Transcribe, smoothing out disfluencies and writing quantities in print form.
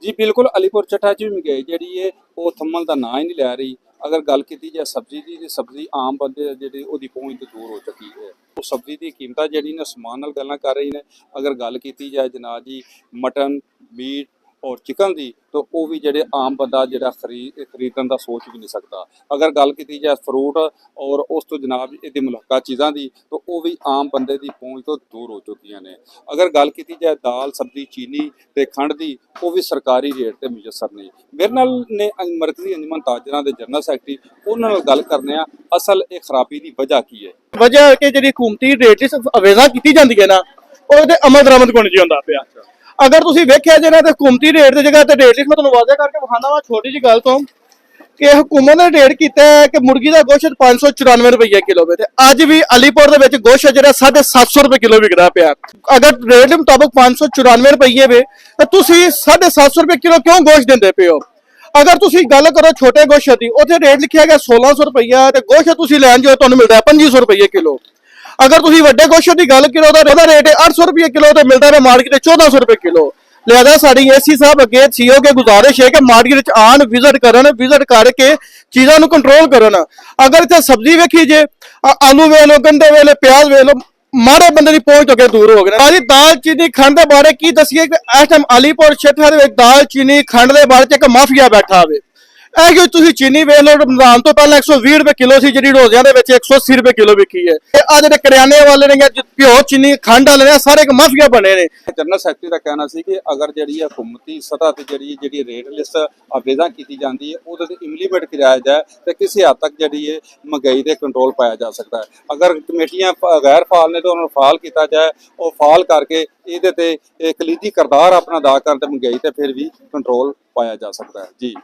जी बिल्कुल अलीपुर चट्टा च भी महंगाई जी है वो थम्मन का ना ही नहीं लै रही। अगर गल की जाए सब्जी की तो सब्जी आम बंदे जी पहुँच तो दूर हो चुकी है। वो सब्जी की कीमत जी ने समान नाल गल्लां कर रही ने। अगर गल की जाए जनाब जी मटन मीट और चिकन की तो वह भी जोड़े आम बंदा जोड़ा खरीदन का सोच भी नहीं सकता। अगर गल की जाए फ्रूट और उस तो जनाब ये मुलक्का चीज़ों की तो वह भी आम बंदे की पहुँच तो दूर हो चुकी ने। अगर गल की जाए दाल सब्जी चीनी ते खंड की वो भी सरकारी रेट ते मुयसर नहीं। मेरे नाल ने मरकजी अंजुमन ताजरां दे जनरल सैकटरी उन्हां नाल गल करने आ असल ये खराबी की वजह की है। वजह कि जी हुकूमती रेट अवेजा की जाती है ना वो अमल दरामद कौन जी होंदा पिया। अगर तुसीं वेख्या जे ना हुकूमती रेट की जगह रेट लिस्ट मैं तुहानूं वादे करके विखाना वा छोटी जी गल तो कि हुकूमत ने रेट किया है कि मुर्गी का गोश्त 594 रुपये किलो है। अज भी अलीपुर के गोश्त जो 750 रुपये किलो विकदा पाया। अगर रेट के मुताबिक 594 रुपये वे तो तुसीं 750 रुपये किलो क्यों गोश्त देंदे पे हो। अगर तुसीं गल करो छोटे गोश्त की उत्थे रेट लिखा गया 1600 रुपया तो गोश्त तुसीं लैन जो तुहानूं मिलता है 2500 रुपये किलो। अगर तुसीं वड्डे गोश्त की गल करो तो उसका रेट है 800 रुपये किलो तो मिलता है मार्केट 1400 रुपये किलो। लिहाजा साड़ी एसी साहब अगे सीओ के गुजारिश है कि मार्केट आन विजिट करन विजिट करके चीज़ों को कंट्रोल करन। अगर इतने सब्जी वेखी जे आलू वे लो गंढे वे लो प्याज वे लो माड़े बंदे की पहुंच तो दूर हो गए। अभी दाल चीनी खंड के बारे की दसीए कि इस टाइम अलीपुर शहर दाल चीनी खंड के बारे एक माफिया बैठा हुए। कि तुसीं चीनी वेख लो रमजान तो पहले 120 रुपये किलो सी जी रोजियां दे विच 180 रुपये किलो विकी है। आ जिहड़े करियाने वाले ने घ्यो चीनी खंड वाले ने सारे एक माफिया बने ने। जनरल सैकटरी का कहना सी कि अगर जी हुकूमती सतह पर जी रेट लिस्ट अवेजा की जाती है वो इंप्लीमेंट कराया जाए तो किसी हद तक जी महंगाई से कंट्रोल पाया जा सकता है। अगर कमेटियां गैर फाल ने तो उन्होंने फाल किया जाए और फाल करके ये कलीदी किरदार अपना अदा कर महंगाई से फिर भी कंट्रोल पाया जा सकता है जी।